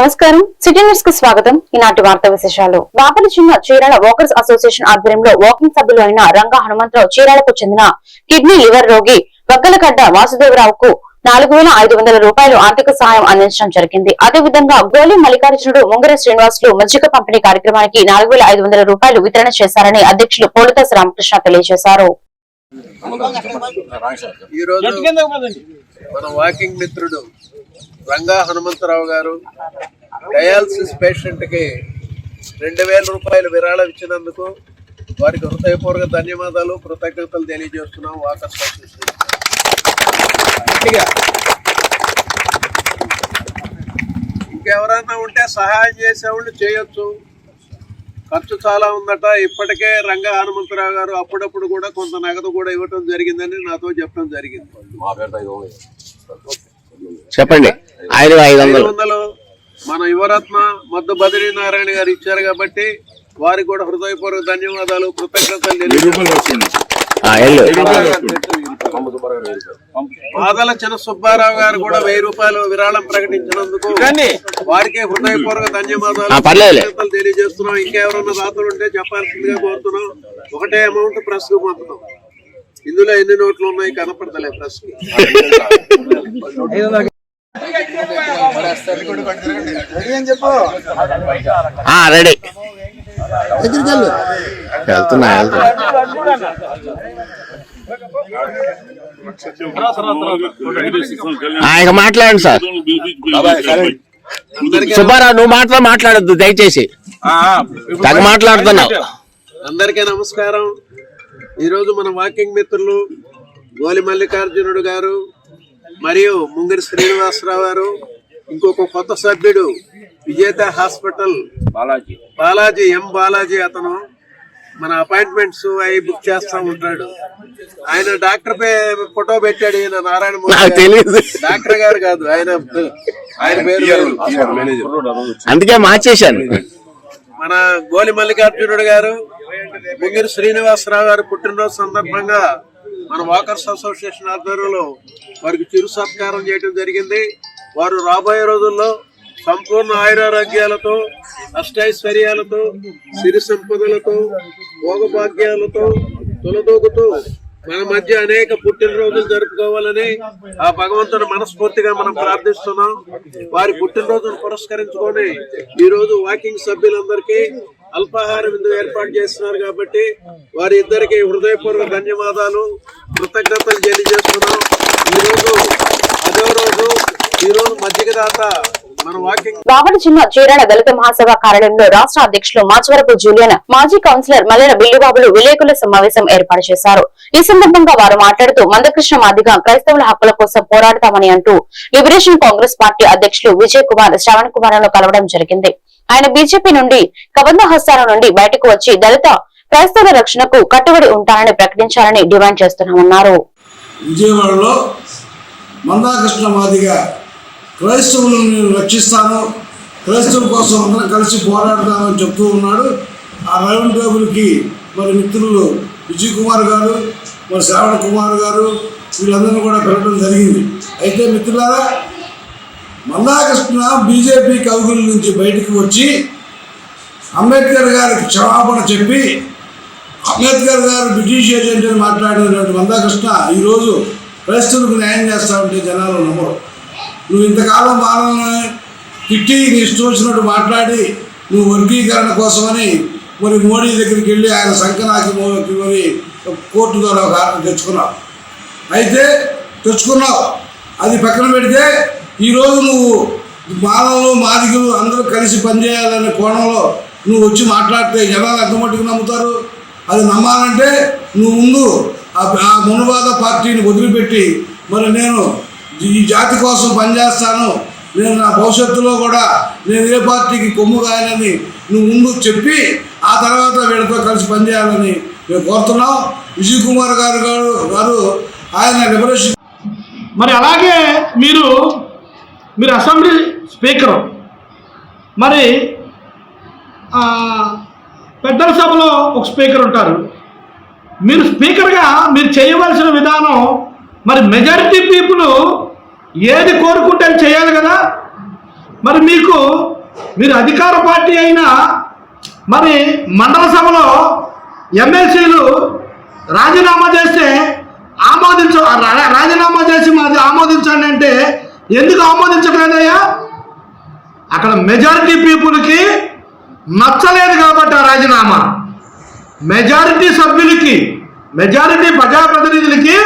నమస్కారం city news కు స్వాగతం. ఈనాటి వార్తా విశేషాలు. బాపట్ల జిల్లా చీరాల వాకర్స్ అసోసియేషన్ ఆధ్వర్యంలో వాకింగ్ సభ్యులు అయిన రంగా హనుమంతరావు చీరాలకు చెందిన కిడ్నీ లివర్ రోగి వగ్గలగడ్డ వాసుదేవరావుకు 4500 రూపాయలు ఆర్థిక సహాయం అందించడం జరిగింది. అదేవిధంగా గోలి మల్లికార్జునుడు ముంగర శ్రీనివాసులు మజ్జిగ పంపిణీ కార్యక్రమానికి 4500 రూపాయలు వితరణ చేశారని అధ్యక్షులు పోలితాస్ రామకృష్ణ తెలియజేశారు. రంగా హనుమంతరావు గారు డయాలసిస్ పేషెంట్ కి 2000 రూపాయలు విరాళం ఇచ్చినందుకు వారికి హృదయపూర్వక ధన్యవాదాలు, కృతజ్ఞతలు తెలియజేస్తున్నాం. వాకర్స్ అసోసియేషన్ ఇంకెవరైనా ఉంటే సహాయం చేసేవాళ్ళు చేయొచ్చు. ఖర్చు చాలా ఉందట. ఇప్పటికే రంగా హనుమంతరావు గారు అప్పుడప్పుడు కూడా కొంత నగదు కూడా ఇవ్వటం జరిగిందని నాతో చెప్పడం జరిగింది. చెప్పండి. 500 మన యువరత్న మద్దు బద్రీనారాయణ గారు ఇచ్చారు కాబట్టి వారికి కూడా హృదయపూర్వక ధన్యవాదాలు, కృతజ్ఞతలు. బాదల చిన్న సుబ్బారావు గారు కూడా 1000 రూపాయలు విరాళం ప్రకటించినందుకు వారికి హృదయపూర్వక ధన్యవాదాలు తెలియజేస్తున్నాం. ఇంకెవరన్నా దాతలు ఉంటే చెప్పాల్సిందిగా కోరుతున్నాం. ఒకటే అమౌంట్ ప్రెస్ కు పంపుతాం. ఇందులో ఎన్ని నోట్లు ఉన్నాయి కనపడతలే ప్రెస్ కి. రెడీ వెళ్తున్నా. ఇక మాట్లాడండి సార్. సుబ్బారావు నువ్వు మాత్రం మాట్లాడద్దు దయచేసి. మాట్లాడుతున్నావు. అందరికీ నమస్కారం. ఈరోజు మన వాకింగ్ మిత్రులు గోలి మల్లికార్జునుడు గారు మరియు ముంగిరి శ్రీనివాసరావు గారు, ఇంకొక కొత్త సభ్యుడు విజేత హాస్పిటల్ బాలాజీ బాలాజీ, అతను మన అపాయింట్మెంట్స్ అవి బుక్ చేస్తా ఉంటాడు. ఆయన డాక్టర్ ఫోటో పెట్టాడు. ఈయన నారాయణమూర్తి డాక్టర్ గారు కాదు, ఆయన పేరు అందుకే మార్చేశాను. మన గోలి మల్లికార్జునుడు గారు, ముంగిరి శ్రీనివాసరావు గారు పుట్టినరోజు సందర్భంగా మన వాకర్స్ అసోసియేషన్ ఆధ్వర్యంలో వారికి చిరు సత్కారం చేయడం జరిగింది. వారు రాబోయే రోజుల్లో సంపూర్ణ ఆయురారోగ్యాలతో, అష్టైశ్వర్యాలతో, సిరి సంపదలతో, భోగభాగ్యాలతో తొలదూగుతూ మన మధ్య అనేక పుట్టినరోజులు జరుపుకోవాలని ఆ భగవంతుని మనస్ఫూర్తిగా మనం ప్రార్థిస్తున్నాం. వారి పుట్టినరోజును పురస్కరించుకొని ఈ రోజు వాకింగ్ సభ్యులందరికీ అల్పాహార విందు ఏర్పాటు చేస్తున్నారు కాబట్టి వారి ఇద్దరికి హృదయపూర్వక ధన్యవాదాలు, కృతజ్ఞతలు తెలియజేస్తున్నాం. ఈరోజు మజ్జిగ దాత బాపట్ల జిల్లా చీరాల దళిత మహాసభ కార్యాలయంలో రాష్ట్ర అధ్యక్షులు మాచవరపు జూలియన్, మాజీ కౌన్సిలర్ మల్లెల బిల్లుబాబులు విలేకరుల సమావేశం ఏర్పాటు చేశారు. ఈ సందర్భంగా వారు మాట్లాడుతూ మందకృష్ణ మాదిగ క్రైస్తవుల హక్కుల కోసం పోరాడతామని అంటూ లిబరేషన్ కాంగ్రెస్ పార్టీ అధ్యక్షులు విజయ్ కుమార్, శ్రవణ్ కుమార్లను కలవడం జరిగింది. ఆయన బీజేపీ నుండి కబంధ హస్తాల నుండి బయటకు వచ్చి దళిత క్రైస్తవుల రక్షణకు కట్టుబడి ఉంటానని ప్రకటించాలని డిమాండ్ చేస్తున్నామన్నారు. విజయవాడలో మందాకృష్ణ మాదిగ క్రైస్తవులను నేను రక్షిస్తాను, క్రైస్తవుల కోసం అందరం కలిసి పోరాడతామని చెప్తూ ఉన్నాడు. ఆ రౌండ్ టేబుల్కి మరి మిత్రులు విజయ్ కుమార్ గారు, మరి శ్రవణ్ కుమార్ గారు వీళ్ళందరినీ కూడా పిలవడం జరిగింది. అయితే మిత్రులారా, మందాకృష్ణ బీజేపీ కవుగుల నుంచి బయటకు వచ్చి అంబేద్కర్ గారికి క్షమాపణ చెప్పి, అంబేద్కర్ గారు బ్రిటిష్ ఏజెంట్ అని మాట్లాడినటువంటి మందాకృష్ణ ఈరోజు క్రైస్తవులకు న్యాయం చేస్తామంటే జనాలు నమ్మరు. నువ్వు ఇంతకాలం వాళ్ళని తిట్టి నీ ఇష్టం వచ్చినట్టు మాట్లాడి నువ్వు వర్గీకరణ కోసమని మరి మోడీ దగ్గరికి వెళ్ళి ఆయన సంకనాకి మరి కోర్టు ద్వారా ఒక ఆర్డర్ తెచ్చుకున్నావు. అది పక్కన పెడితే ఈరోజు నువ్వు మానవులు మాదిగలు అందరూ కలిసి పనిచేయాలనే కోణంలో నువ్వు వచ్చి మాట్లాడితే జనాలు ఎంత మట్టుకు నమ్ముతారు? అది నమ్మాలంటే నువ్వు ముందు ఆ మనువాద పార్టీని వదిలిపెట్టి మరి నేను ఈ జాతి కోసం పనిచేస్తాను, నేను నా భవిష్యత్తులో కూడా నేను ఏ పార్టీకి కొమ్ము కాయాలని నువ్వు ముందు చెప్పి ఆ తర్వాత వీళ్ళతో కలిసి పనిచేయాలని మేము కోరుతున్నాం. విజయ్ కుమార్ గారు ఆయన లిబరేషన్. మరి అలాగే మీరు అసెంబ్లీ స్పీకరు, మరి పెద్దల సభలో ఒక స్పీకర్ ఉంటారు. మీరు స్పీకర్గా మీరు చేయవలసిన విధానం మరి మెజారిటీ పీపుల్ ఏది కోరుకుంటే చేయాలి కదా. మరి మీకు మీరు అధికార పార్టీ అయినా మరి మండల సభలో ఎమ్మెల్సీలు రాజీనామా చేస్తే రాజీనామా చేసి మాది ఆమోదించండి అంటే ఎందుకు ఆమోదించట్లేదయ్యా? అక్కడ మెజారిటీ పీపుల్కి నచ్చలేదు కాబట్టి ఆ రాజీనామా, మెజారిటీ సభ్యులకి, మెజారిటీ ప్రజాప్రతినిధులకి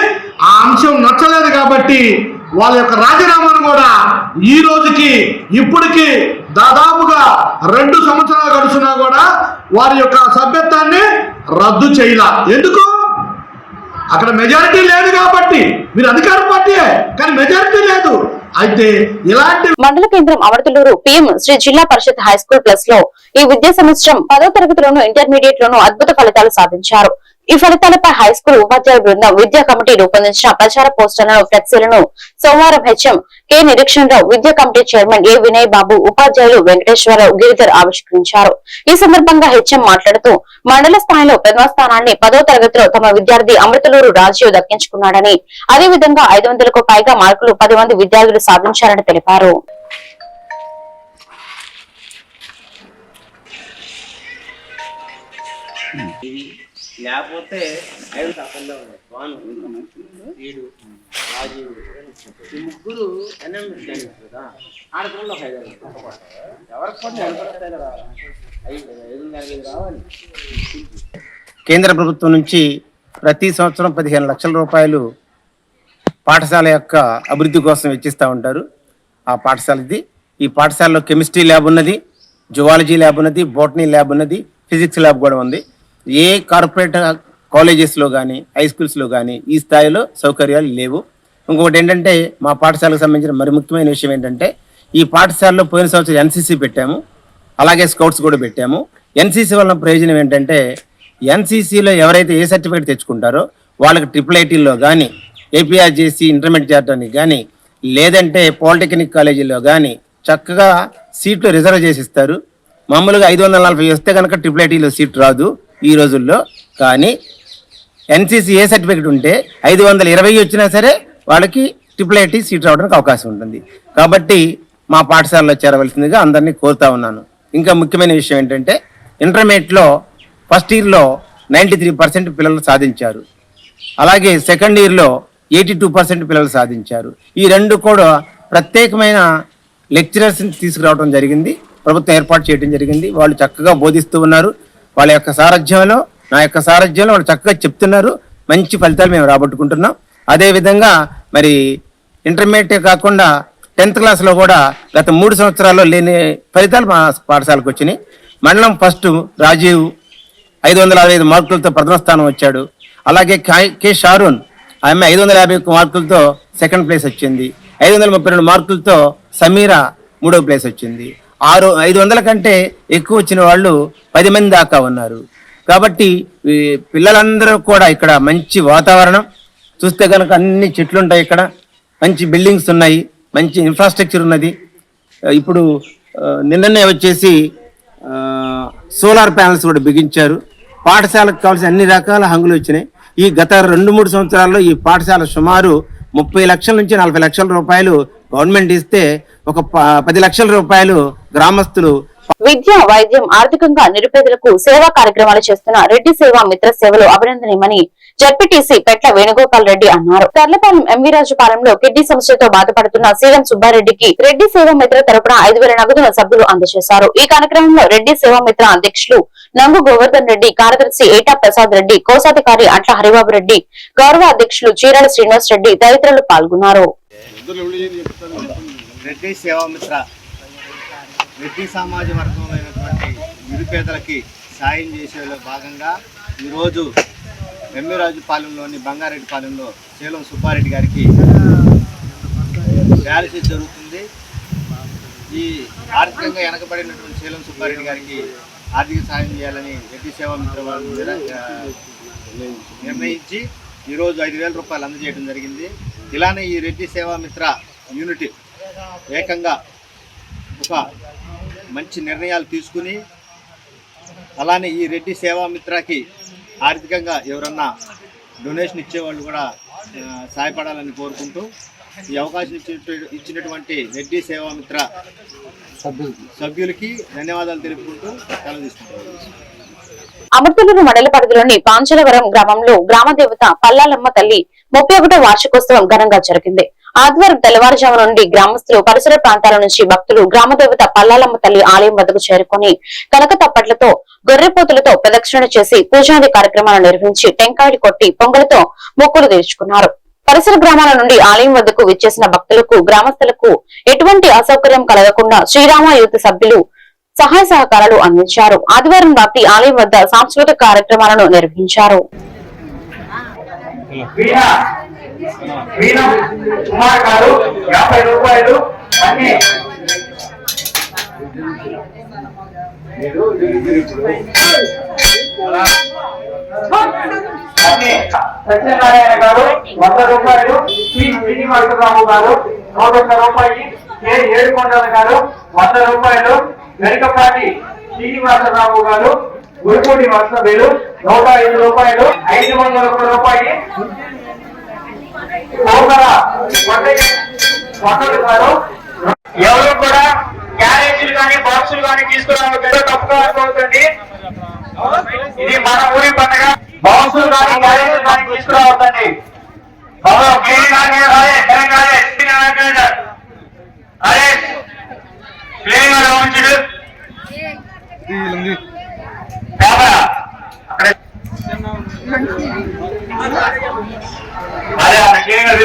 ఆ అంశం నచ్చలేదు కాబట్టి వాళ్ళ యొక్క రాజీనామాను కూడా ఈ రోజుకి ఇప్పటికి దాదాపుగా 2 సంవత్సరాలు గడుచున్నా కూడా వారి యొక్క సభ్యత్వాన్ని రద్దు చేయాల. ఎందుకు? అక్కడ మెజారిటీ లేదు కాబట్టి. మీరు అధికార పార్టీయే కానీ మెజారిటీ లేదు. అయితే ఇలాంటి మండల కేంద్రం అవడతలూరు PM శ్రీ జిల్లా పరిషత్ హై స్కూల్ ప్లస్ లో ఈ విద్యా సంవత్సరం 10వ తరగతిలోను ఇంటర్మీడియట్ లోను అద్భుత ఫలితాలు సాధించారు. ఈ ఫలితాలపై హై స్కూల్ ఉపాధ్యాయ బృందం విద్యా కమిటీ రూపొందించిన ప్రచార పోస్టర్లను, ఫ్లెక్సీలను సోమవారం HM కె నిరీక్షణరావు, విద్యా కమిటీ చైర్మన్ ఏ వినయ్ బాబు, ఉపాధ్యాయులు వెంకటేశ్వరరావు, గిరిధర్ ఆవిష్కరించారు. ఈ సందర్భంగా HM మాట్లాడుతూ మండల స్థాయిలో ప్రథమ స్థానాన్ని 10వ తరగతిలో తమ విద్యార్థి అమృతలూరు రాజీవ్ దక్కించుకున్నాడని, అదేవిధంగా 500కు పైగా మార్కులు 10 మంది విద్యార్థులు సాధించారని తెలిపారు. లేకపోతే 5 తప్పల్లో వీడు రాజీవ్ ఈ ముగ్గురు ఎన్ఎంఎస్ కదా ఆడకుండా 5 ఎవరికి పని నిలబడతాయి కదా 5 రావాలి. కేంద్ర ప్రభుత్వం నుంచి ప్రతి సంవత్సరం 15 లక్షల రూపాయలు పాఠశాల యొక్క అభివృద్ధి కోసం వెచ్చిస్తూ ఉంటారు. ఆ పాఠశాలది ఈ పాఠశాలలో కెమిస్ట్రీ ల్యాబ్ ఉన్నది, జువాలజీ ల్యాబ్ ఉన్నది, బోటనీ ల్యాబ్ ఉన్నది, ఫిజిక్స్ ల్యాబ్ కూడా ఉంది. ఏ కార్పొరేట్ కాలేజెస్లో కానీ హై స్కూల్స్లో కానీ ఈ స్థాయిలో సౌకర్యాలు లేవు. ఇంకొకటి ఏంటంటే మా పాఠశాలకు సంబంధించిన మరి ముఖ్యమైన విషయం ఏంటంటే ఈ పాఠశాలలో పోయిన సంవత్సరం NCC పెట్టాము, అలాగే స్కౌట్స్ కూడా పెట్టాము. NCC వల్ల ప్రయోజనం ఏంటంటే NCCలో ఎవరైతే ఏ సర్టిఫికేట్ తెచ్చుకుంటారో వాళ్ళకి IIITలో కానీ, APRJC ఇంటర్మీడియట్ చేయడానికి కానీ, లేదంటే పాలిటెక్నిక్ కాలేజీలో కానీ చక్కగా సీట్లు రిజర్వ్ చేసి ఇస్తారు. మామూలుగా 540 వస్తే కనుక IIITలో సీట్ రాదు ఈ రోజుల్లో. కానీ NCC ఏ సర్టిఫికేట్ ఉంటే 520 వచ్చినా సరే వాళ్ళకి IIIT సీట్ రావడానికి అవకాశం ఉంటుంది. కాబట్టి మా పాఠశాలలో చేరవలసిందిగా అందరినీ కోరుతా ఉన్నాను. ఇంకా ముఖ్యమైన విషయం ఏంటంటే ఇంటర్మీడియట్లో ఫస్ట్ ఇయర్లో 93% పిల్లలు సాధించారు, అలాగే సెకండ్ ఇయర్లో 82% పిల్లలు సాధించారు. ఈ రెండు కూడా ప్రత్యేకమైన లెక్చరర్స్ని తీసుకురావడం జరిగింది, ప్రభుత్వం ఏర్పాటు చేయడం జరిగింది. వాళ్ళు చక్కగా బోధిస్తూ ఉన్నారు. వాళ్ళ యొక్క సారథ్యంలో, నా యొక్క సారథ్యంలో వాళ్ళు చక్కగా చెప్తున్నారు. మంచి ఫలితాలు మేము రాబట్టుకుంటున్నాం. అదేవిధంగా మరి ఇంటర్మీడియట్ కాకుండా 10th క్లాస్లో కూడా గత 3 సంవత్సరాల్లో లేని ఫలితాలు మా పాఠశాలకు వచ్చినాయి. మండలం ఫస్ట్ రాజీవ్ 565 మార్కులతో ప్రథమ స్థానం వచ్చాడు. అలాగే కె షారూన్ ఆమె 551 మార్కులతో సెకండ్ ప్లేస్ వచ్చింది. 532 మార్కులతో సమీరా 3వ ప్లేస్ వచ్చింది. 500 కంటే ఎక్కువ వచ్చిన వాళ్ళు 10 మంది దాకా ఉన్నారు. కాబట్టి పిల్లలందరూ కూడా ఇక్కడ మంచి వాతావరణం చూస్తే కనుక అన్ని చెట్లు ఉంటాయి, ఇక్కడ మంచి బిల్డింగ్స్ ఉన్నాయి, మంచి ఇన్ఫ్రాస్ట్రక్చర్ ఉన్నది. ఇప్పుడు నిన్ననే వచ్చేసి సోలార్ ప్యానల్స్ కూడా బిగించారు. పాఠశాలకు కావాల్సిన అన్ని రకాల హంగులు వచ్చినాయి. ఈ గత 2-3 సంవత్సరాల్లో ఈ పాఠశాల సుమారు 30 లక్షల నుంచి 40 లక్షల రూపాయలు గవర్నమెంట్ ఇస్తే ఒక 10 లక్షల రూపాయలు గ్రామస్తులు విద్య, వైద్యం, ఆర్థికంగా నిరుపేదలకు సేవా కార్యక్రమాలు చేస్తున్న రెడ్డి సేవా మిత్ర సేవలు అభినందనీయమని జడ్పీటీసీ పెట్ల వేణుగోపాల్ రెడ్డి అన్నారు. తర్లపాలెం ఎంవి రాజుపాలెంలో కిడ్నీ సమస్యతో బాధపడుతున్న సీఎం సుబ్బారెడ్డికి రెడ్డి సేవా మిత్ర తరపున 5,000 నగదును సభ్యులు అందజేశారు. ఈ కార్యక్రమంలో రెడ్డి సేవా మిత్ర అధ్యక్షులు నంగు గోవర్ధన్ రెడ్డి, కార్యదర్శి ఏటా ప్రసాద్ రెడ్డి, కోశాధికారి అట్ల హరిబాబు రెడ్డి, గౌరవ అధ్యక్షులు చీరాల శ్రీనివాస్ రెడ్డి తదితరులు పాల్గొన్నారు. రెడ్డి సేవామిత్ర రెడ్డి సమాజ వర్గంలో అయినటువంటి నిరుపేదలకి సాయం చేసేలో భాగంగా ఈరోజు ఎమ్మిరాజుపాలెంలోని బంగారెడ్డిపాలెంలో సేలం సుబ్బారెడ్డి గారికి డయాలసిస్ జరుగుతుంది. ఈ ఆర్థికంగా వెనకబడినటువంటి సేలం సుబ్బారెడ్డి గారికి ఆర్థిక సాయం చేయాలని రెడ్డి సేవామిత్ర వాళ్ళు నిర్ణయించి ఈరోజు 5,000 రూపాయలు అందజేయడం జరిగింది. ఇలానే ఈ రెడ్డి సేవామిత్ర యూనిట్ ఏకంగా ఒక మంచి నిర్ణయాలు తీసుకుని అలానే ఈ రెడ్డి సేవామిత్రకి ఆర్థికంగా ఎవరన్నా డొనేషన్ ఇచ్చేవాళ్ళు కూడా సహాయపడాలని కోరుకుంటూ ఈ అవకాశం ఇచ్చినటువంటి రెడ్డి సేవామిత్ర సభ్యులకి ధన్యవాదాలు తెలుపుకుంటూ సెలవు తీసుకుంటారు. అమర్తలూరు మండల పరిధిలోని పాంచలవరం గ్రామంలో గ్రామ దేవత పల్లాలమ్మ తల్లి 31వ వార్షికోత్సవం ఘనంగా జరిగింది. ఆదివారం తెల్లవారుజాము నుండి గ్రామస్తులు పరిసర ప్రాంతాల నుంచి భక్తులు గ్రామదేవత పల్లాలమ్మ తల్లి ఆలయం వద్దకు చేరుకుని కనక తప్పట్లతో గొర్రెపోతులతో ప్రదక్షిణ చేసి పూజాది కార్యక్రమాలు నిర్వహించి టెంకాయలు కొట్టి పొంగలతో మొక్కులు తీర్చుకున్నారు. పరిసర గ్రామాల నుండి ఆలయం వద్దకు విచ్చేసిన భక్తులకు గ్రామస్తులకు ఎటువంటి అసౌకర్యం కలగకుండా శ్రీరామ యూత్ సభ్యులు సహాయ సహకారాలు అందించారు. ఆదివారం రాత్రి ఆలయం వద్ద సాంస్కృతిక కార్యక్రమాలను నిర్వహించారు. సత్యనారాయణ గారు 100 రూపాయలు, శ్రీ శ్రీనివాసరావు గారు 101 రూపాయలు, కె ఏడుకొండల గారు 100 రూపాయలు, వెనుకపాటి శ్రీనివాసరావు గారు గురుపూడి వసవేలు 105 రూపాయలు, 501 రూపాయలు, గారు. ఎవరు కూడా క్యారేజీలు కానీ బాక్సులు కానీ తీసుకురావద్దు, తప్పుకోవాల్సి. ఇది మన ఊరి పండుగ. బాక్సులు కానీ క్యారేజీలు కానీ తీసుకురావద్దండి. అదే అక్కడ క్లీనింగ్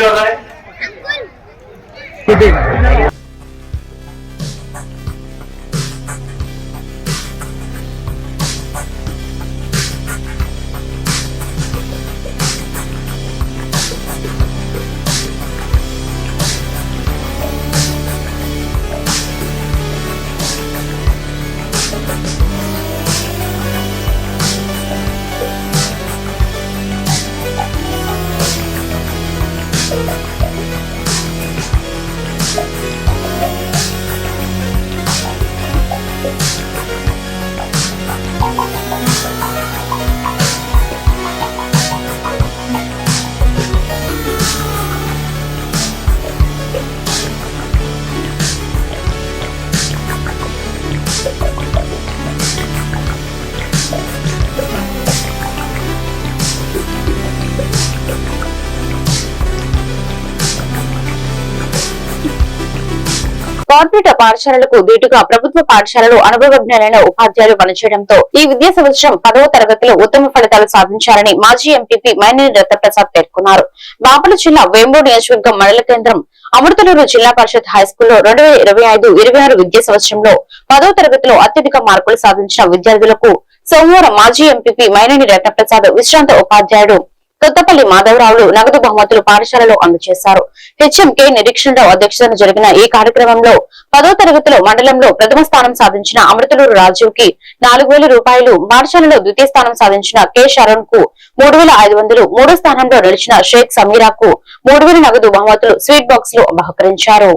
కార్పొరేట్ పాఠశాలలకు దీటుగా ప్రభుత్వ పాఠశాలలో అనుభవజ్ఞులైన ఉపాధ్యాయులు పనిచేయడంతో ఈ విద్యా సంవత్సరం 10వ తరగతిలో ఉత్తమ ఫలితాలు సాధించారని మాజీ ఎంపీపీ మైనేని దత్తప్రసాద్ పేర్కొన్నారు. బాపట్ల జిల్లా వేంబూరు నియోజకవర్గం మండల కేంద్రం అమృతలూరు జిల్లా పరిషత్ హైస్కూల్లో 2025-26 విద్యా సంవత్సరంలో 10వ తరగతిలో అత్యధిక మార్కులు సాధించిన విద్యార్థులకు సోమవారం మాజీ ఎంపీపీ మైనేని రత్నప్రసాద్ విశ్రాంత ఉపాధ్యాయుడు కొత్తపల్లి మాధవరావులు నగదు బహుమతులు పాఠశాలలో అందజేశారు. హెచ్ఎంకే నిరీక్షణరావు అధ్యక్షతన జరిగిన ఈ కార్యక్రమంలో 10వ తరగతిలో మండలంలో ప్రథమ స్థానం సాధించిన అమృతలూరు రాజీవ్ కి 4,000 రూపాయలు, పాఠశాలలో ద్వితీయ స్థానం సాధించిన కె శరణ్ కు 3,500, మూడో స్థానంలో నిలిచిన షేక్ సమీరాకు 3,000 నగదు బహుమతులు స్వీట్ బాక్స్ లో బహుకరించారు.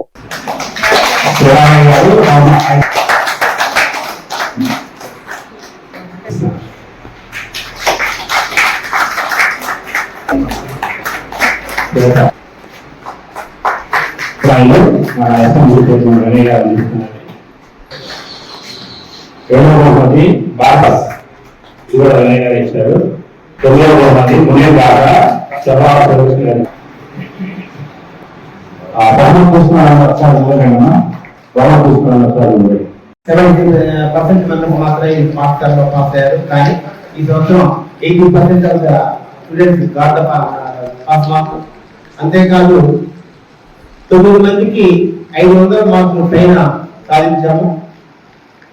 బహుమతి బాపస్ కూడా ఇచ్చారు. 9వ బహుమతి మునేర్ బాగా మాత్రమే పాఠశాలలో పాస్ అయ్యారు. కానీ ఈ సంవత్సరం 80% of the students got the pass mark. అంతేకాదు 9 మందికి 500 మార్కులు పైన సాధించాము.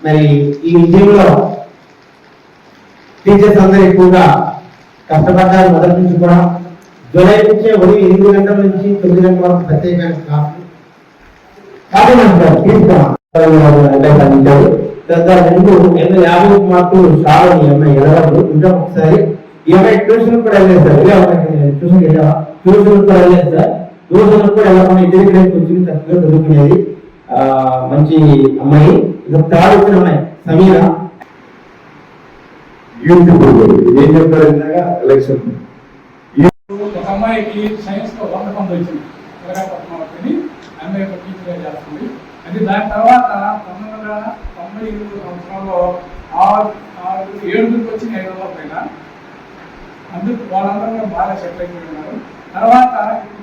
మరి ఈ విజయంలో టీచర్స్ అందరూ ఎక్కువగా కష్టపడ్డారు. మొదటి నుంచి కూడా జూలై నుంచే ఉదయం 8 గంటల నుంచి 9 గంటల వరకు ప్రత్యేకమైన క్లాసులు సాధించారు. 250 మార్కులు చాలా ఈ అమ్మాయి ఎదగదు. ఇంకా ఒకసారి ఈ అమ్మాయి ట్యూషన్ కూడా వెళ్ళలేదు సార్. ట్యూషన్ వెళ్ళావా? ట్యూషన్ కూడా వెళ్ళలేదు సార్. ట్యూషన్ కూడా వెళ్ళకుండా ఇంటి దగ్గర కూర్చుని చక్కగా చదువుకునేది మంచి అమ్మాయి. ఇది థర్డ్ వచ్చిన అమ్మాయి సమీరా. ఏం చెప్తారు ఎలక్షన్ ఒక అమ్మాయికి సైన్స్ లో 100 వచ్చింది. అది దాని తర్వాత 1997 సంవత్సరంలో 7 వచ్చిన 500 పైన అందుకు వాళ్ళందరూ బాగా సెటిల్ అయిపోయి ఉన్నారు. తర్వాత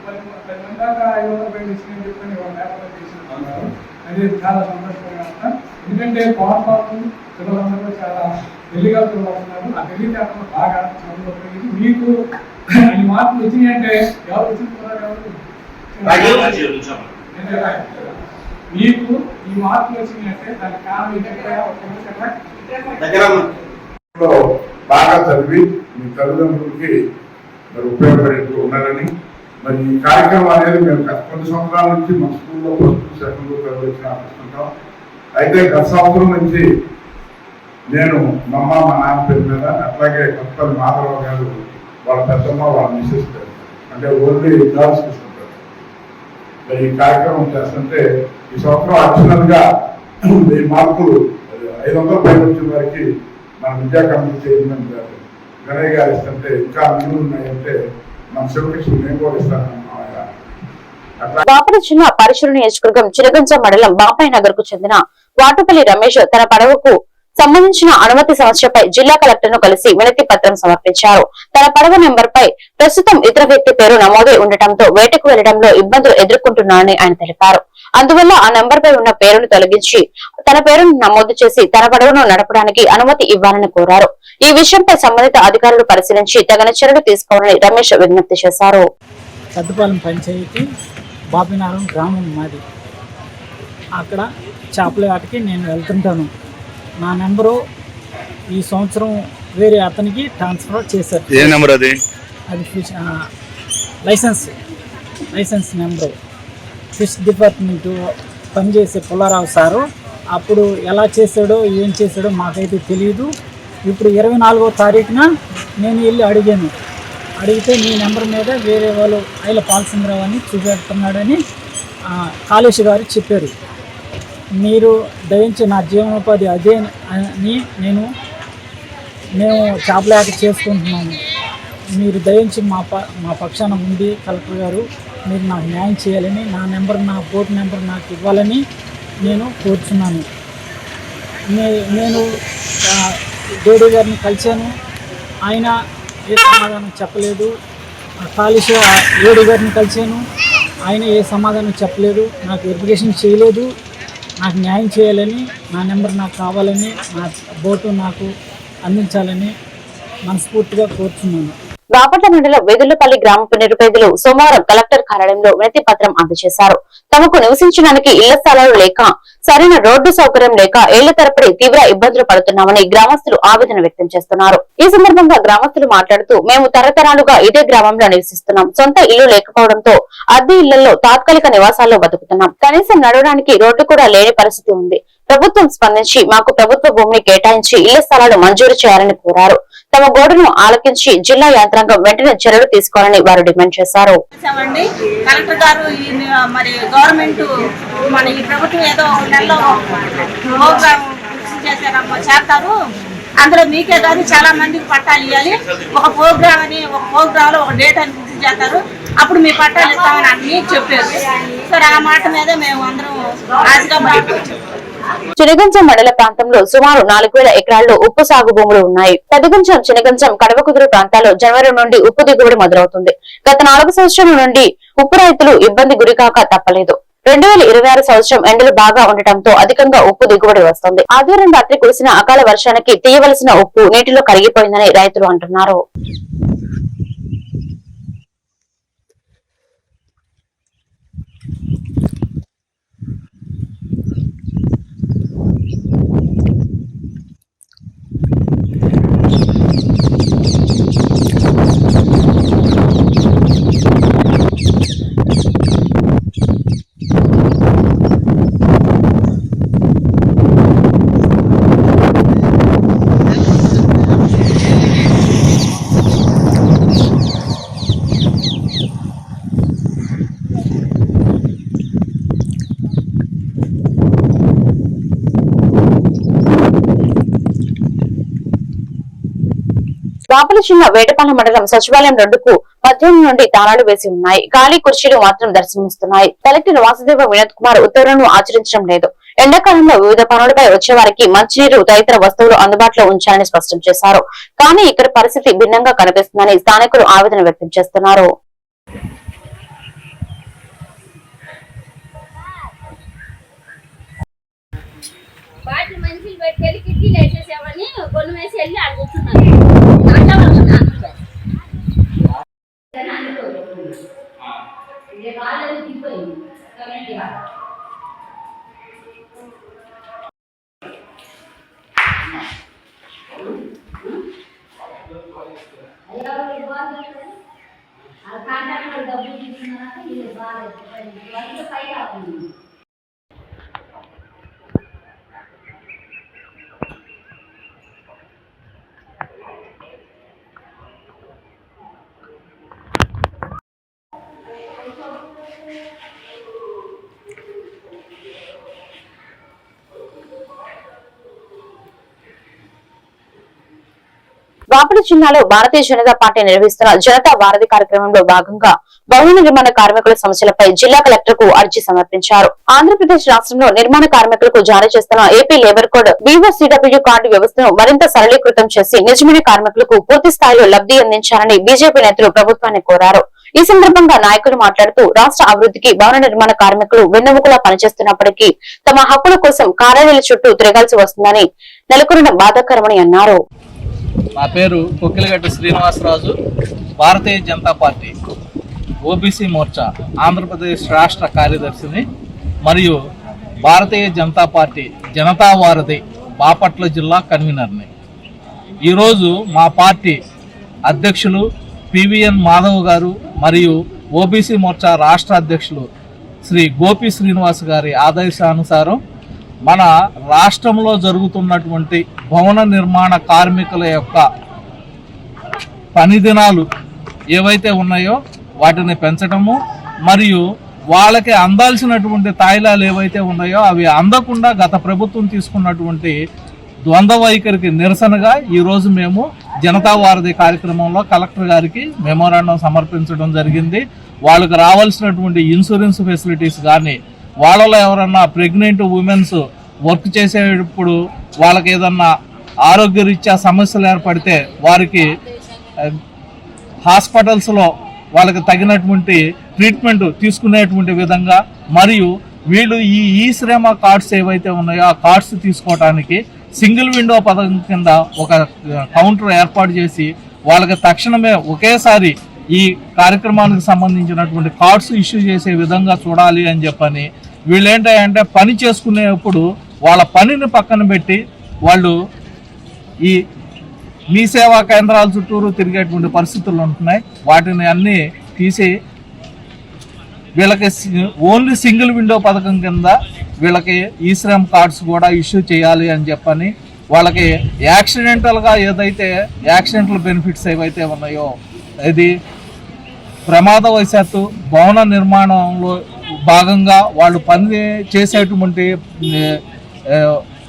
10 మంది దాకా 500 పైన ఇచ్చిన చెప్పని వాళ్ళు వ్యాపారం చేస్తున్నారు. అది చాలా సంతోషకరంగా, ఎందుకంటే కోరపాటు పిల్లలందరూ చాలా తెలివిగా పిల్లలు. ఆ తెలివితేటలు బాగా చదువుతుంది. మీకు ఈ మార్పులు వచ్చినాయంటే ఎవరు వచ్చిన మీకు ఈ మార్పులు వచ్చినాయంటే దానికి కారణం బాగా చదివి మీ తల్లిదండ్రులకి మరి ఉపయోగపడుతూ ఉన్నారని, మరి ఈ కార్యక్రమం అనేది మేము కొన్ని సంవత్సరాల నుంచి మా స్కూల్లో ఫస్ట్ సెకండ్ థర్డ్ వచ్చిన ఆపిస్తుంటాం. అయితే గత సంవత్సరం నుంచి నేను మా నాన్న పేరు మీద, అట్లాగే కొత్తపల్లి మాధవరావు గారు వాళ్ళ పెద్దమ్మ వాళ్ళ మిస్సెస్ పేరు, అంటే ఓన్లీ గర్ల్స్ తీసుకుంటారు. మరి ఈ కార్యక్రమం చేస్తుంటే ఈ సంవత్సరం అడిషనల్గా ఈ మార్కులు 500 పైన వచ్చిన వారికి మన విద్యా కమిటీ చైర్మన్ గారు గణయ్య గారు ఇస్తుంటే ఇంకా మిగులు ఉన్నాయంటే మన శివకృష్ణ మేము కూడా ఇస్తాను. బాపట్ల జిల్లా పరిశుభ్ర నియోజకవర్గం చినగంజ మండలం బాపాయి నగర్ కు చెందిన వాటుపల్లి రమేష్ తన పడవకు సంబంధించిన అనుమతి సమస్యపై జిల్లా కలెక్టర్ ను కలిసి వినతి పత్రం సమర్పించారు. తన పడవ నెంబర్ పై ప్రస్తుతం ఇతర వ్యక్తి పేరు నమోదై ఉండటంతో వేటకు వెళ్లడంలో ఇబ్బందులు ఎదుర్కొంటున్నానని ఆయన తెలిపారు. అందువల్ల ఆ నెంబర్ పై ఉన్న పేరును తొలగించి తన పేరును నమోదు చేసి తన పడవను నడపడానికి అనుమతి ఇవ్వాలని కోరారు. ఈ విషయంపై సంబంధిత అధికారులు పరిశీలించి తగిన చర్యలు తీసుకోవాలని రమేష్ విజ్ఞప్తి చేశారు. సద్దుపాలెం పంచాయతీ బాపినారం గ్రామం మాది. అక్కడ చేపల వేటకి నేను వెళ్తుంటాను. నా నెంబరు ఈ సంవత్సరం వేరే అతనికి ట్రాన్స్ఫర్ చేశారు. ఏ నెంబర్ అది? అది fish license number. Fish department పనిచేసే పుల్లారావు సారు అప్పుడు ఎలా చేశాడో ఏం చేశాడో మాకైతే తెలియదు. ఇప్పుడు 24వ తారీఖున నేను వెళ్ళి అడిగాను. అడిగితే మీ నెంబర్ మీద వేరే వాళ్ళు ఐల పాలసింగరావు అని చూపెడుతున్నాడని కాళేష్ గారు చెప్పారు. మీరు దయించి నా జీవనోపాధి అదే అని మేము చేపలేక చేసుకుంటున్నాము. మీరు దయించి మా పక్షాన ఉండి కలెక్టర్ గారు మీరు నాకు న్యాయం చేయాలని, నా బోట్ నెంబర్ నాకు ఇవ్వాలని నేను కోరుచున్నాను. నేను డేడీ గారిని కలిశాను. ఆయన ఏ సమాధానం చెప్పలేదు. కాళేష్ ఏడీ గారిని కలిశాను. ఆయన ఏ సమాధానం చెప్పలేదు. నాకు వెరిఫికేషన్ చేయలేదు. నాకు న్యాయం చేయాలని, నా నెంబర్ నాకు కావాలని, నా బోటు నాకు అందించాలని మనస్ఫూర్తిగా కోరుతున్నాను. బాపట్ల మండలం వేదులపల్లి గ్రామపు నిరుపేదలు సోమవారం కలెక్టర్ కార్యాలయంలో వినతి పత్రం అందజేశారు. తమకు నివసించడానికి ఇళ్ల స్థలాలు లేక, సరైన రోడ్డు సౌకర్యం లేక ఏళ్ల తరబడి తీవ్ర ఇబ్బందులు పడుతున్నామని గ్రామస్తులు ఆవేదన వ్యక్తం చేస్తున్నారు. ఈ సందర్భంగా గ్రామస్తులు మాట్లాడుతూ, మేము తరతరాలుగా ఇదే గ్రామంలో నివసిస్తున్నాం. సొంత ఇల్లు లేకపోవడంతో అద్దె ఇళ్లలో తాత్కాలిక నివాసాల్లో బతుకుతున్నాం. కనీసం నడవడానికి రోడ్డు కూడా లేని పరిస్థితి ఉంది. ప్రభుత్వం స్పందించి మాకు ప్రభుత్వ భూమిని కేటాయించి ఇళ్ల స్థలాలు మంజూరు చేయాలని కోరారు. తమ గోడును ఆలకించి జిల్లా యాంత్రాంగం వెంటనే చర్యలు తీసుకోవాలని వారు డిమాండ్ చేశారు. కలెక్టర్ గారు మరి గవర్నమెంట్ మన ఈ ప్రభుత్వం ఏదో నెలలో ప్రోగ్రామ్ చేస్తారు. అందులో మీకే కాదు చాలా మందికి పట్టాలు ఇవ్వాలి. ఒక ప్రోగ్రామ్ అని ఒక ప్రోగ్రామ్ లో ఒక డేట్ అని ఫిక్స్ చేస్తారు. అప్పుడు మీ పట్టాలు ఇస్తామని అన్ని చెప్పారు. సరే ఆ మాట మీద మేము అందరం రాజుగా బయటకు చినగంజం మండల ప్రాంతంలో సుమారు 4000 ఎకరాల్లో ఉప్పు సాగు భూములు ఉన్నాయి. పెద్దగంజం, చినగంజం, కడవకుదురు ప్రాంతాల్లో జనవరి నుండి ఉప్పు దిగుబడి మొదలవుతుంది. గత 4 సంవత్సరాల నుండి ఉప్పు రైతులు ఇబ్బంది గురికాక తప్పలేదు. 2026 సంవత్సరం ఎండలు బాగా ఉండటంతో అధికంగా ఉప్పు దిగుబడి వస్తుంది. ఆదివారం రాత్రి కురిసిన అకాల వర్షానికి తీయవలసిన ఉప్పు నీటిలో కరిగిపోయిందని రైతులు అంటున్నారు. బాపల చిన్న వేటపాలెం మండలం సచివాలయం రోడ్డుకు 18 నుండి తాళాలు వేసి ఉన్నాయి. ఖాళీ కుర్చీలు మాత్రం దర్శనమిస్తున్నాయి. కలెక్టర్ వాసుదేవ వినోద్ కుమార్ ఉత్తర్వులను ఆచరించడం లేదు. ఎండాకాలంలో వివిధ పనులపై వచ్చే వారికి మంచినీరు తదితర వస్తువులు అందుబాటులో ఉంచాలని స్పష్టం చేశారు. కానీ ఇక్కడ పరిస్థితి భిన్నంగా కనిపిస్తుందని స్థానికులు ఆవేదన వ్యక్తం చేస్తున్నారు. బాపల జిల్లాలో భారతీయ జనతా పార్టీ నిర్వహిస్తున్న జనతా వారధి కార్యక్రమంలో భాగంగా భవన నిర్మాణ కార్మికుల సమస్యలపై జిల్లా కలెక్టర్ కు అర్జీ సమర్పించారు. ఆంధ్రప్రదేశ్ రాష్ట్రంలో నిర్మాణ కార్మికులకు జారీ చేస్తున్న AP labour code VOCW card వ్యవస్థను మరింత సరళీకృతం చేసి నిజమైన కార్మికులకు పూర్తి స్థాయిలో లబ్ధి అందించాలని బీజేపీ నేతలు ప్రభుత్వాన్ని కోరారు. ఈ సందర్భంగా నాయకులు మాట్లాడుతూ రాష్ట్ర అభివృద్ధికి భవన నిర్మాణ కార్మికులు వెన్నెముకలా పనిచేస్తున్నప్పటికీ తమ హక్కుల కోసం కార్యాలయాల చుట్టూ తిరగాల్సి వస్తుందని నెలకొన్న బాధాకరమని అన్నారు. నా పేరు కొక్కిలగడ్డ శ్రీనివాసరాజు, భారతీయ జనతా పార్టీ ఓబీసీ మోర్చా ఆంధ్రప్రదేశ్ రాష్ట్ర కార్యదర్శిని మరియు భారతీయ జనతా పార్టీ జనతా వారధి బాపట్ల జిల్లా కన్వీనర్ని. ఈరోజు మా పార్టీ అధ్యక్షులు పివిఎన్ మాధవ్ గారు మరియు ఓబీసీ మోర్చా రాష్ట్ర అధ్యక్షులు శ్రీ గోపి శ్రీనివాస్ గారి ఆదేశానుసారం మన రాష్ట్రంలో జరుగుతున్నటువంటి భవన నిర్మాణ కార్మికుల యొక్క పని దినాలు ఏవైతే ఉన్నాయో వాటిని పెంచడము మరియు వాళ్ళకి అందాల్సినటువంటి తాయిలాలు ఏవైతే ఉన్నాయో అవి అందకుండా గత ప్రభుత్వం తీసుకున్నటువంటి ద్వంద్వ వైఖరికి నిరసనగా ఈరోజు మేము జనతా వారధి కార్యక్రమంలో కలెక్టర్ గారికి మెమోరాండం సమర్పించడం జరిగింది. వాళ్ళకి రావాల్సినటువంటి ఇన్సూరెన్స్ ఫెసిలిటీస్ కానీ, వాళ్ళలో ఎవరన్నా ప్రెగ్నెంట్ ఉమెన్స్ వర్క్ చేసేటప్పుడు వాళ్ళకి ఏదన్నా ఆరోగ్యరీత్యా సమస్యలు ఏర్పడితే వారికి హాస్పిటల్స్లో వాళ్ళకి తగినటువంటి ట్రీట్మెంట్ తీసుకునేటువంటి విధంగా, మరియు వీళ్ళు ఈ శ్రమ కార్డ్స్ ఏవైతే ఉన్నాయో ఆ కార్డ్స్ తీసుకోవడానికి సింగిల్ విండో పథకం కింద ఒక కౌంటర్ ఏర్పాటు చేసి వాళ్ళకి తక్షణమే ఒకేసారి ఈ కార్యక్రమానికి సంబంధించినటువంటి కార్డ్స్ ఇష్యూ చేసే విధంగా చూడాలి అని చెప్పని, వీళ్ళు ఏంటంటే పని చేసుకునేప్పుడు వాళ్ళ పనిని పక్కన పెట్టి వాళ్ళు ఈ మీ సేవా కేంద్రాల చుట్టూరు తిరిగేటువంటి పరిస్థితులు ఉంటున్నాయి. వాటిని అన్నీ తీసి వీళ్ళకి ఓన్లీ సింగిల్ విండో పథకం కింద వీళ్ళకి ఈ శ్రమ్ కార్డ్స్ కూడా ఇష్యూ చేయాలి అని చెప్పని, వాళ్ళకి యాక్సిడెంటల్గా ఏదైతే యాక్సిడెంటల్ బెనిఫిట్స్ ఏవైతే ఉన్నాయో, ఇది ప్రమాదవశాత్తు భవన నిర్మాణంలో భాగంగా వాళ్ళు పని చేసేటువంటి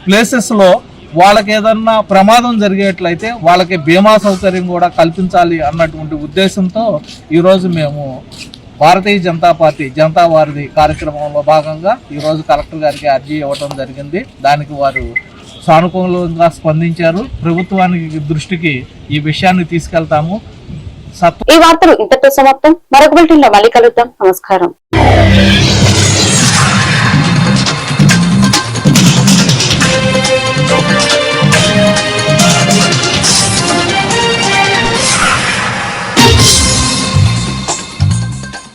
ప్లేసెస్లో వాళ్ళకి ఏదన్నా ప్రమాదం జరిగేట్లయితే వాళ్ళకి బీమా సౌకర్యం కూడా కల్పించాలి అన్నటువంటి ఉద్దేశంతో ఈరోజు మేము భారతీయ జనతా పార్టీ జనతా వారధి కార్యక్రమంలో భాగంగా ఈరోజు కలెక్టర్ గారికి అర్జీ ఇవ్వడం జరిగింది. దానికి వారు సానుకూలంగా స్పందించారు. ప్రభుత్వానికి దృష్టికి ఈ విషయాన్ని తీసుకెళ్తాము. ఈ వార్తలు ఇంతతో సమాప్తం. మరొక బులెటిన్లో మళ్ళీ కలుద్దాం. నమస్కారం.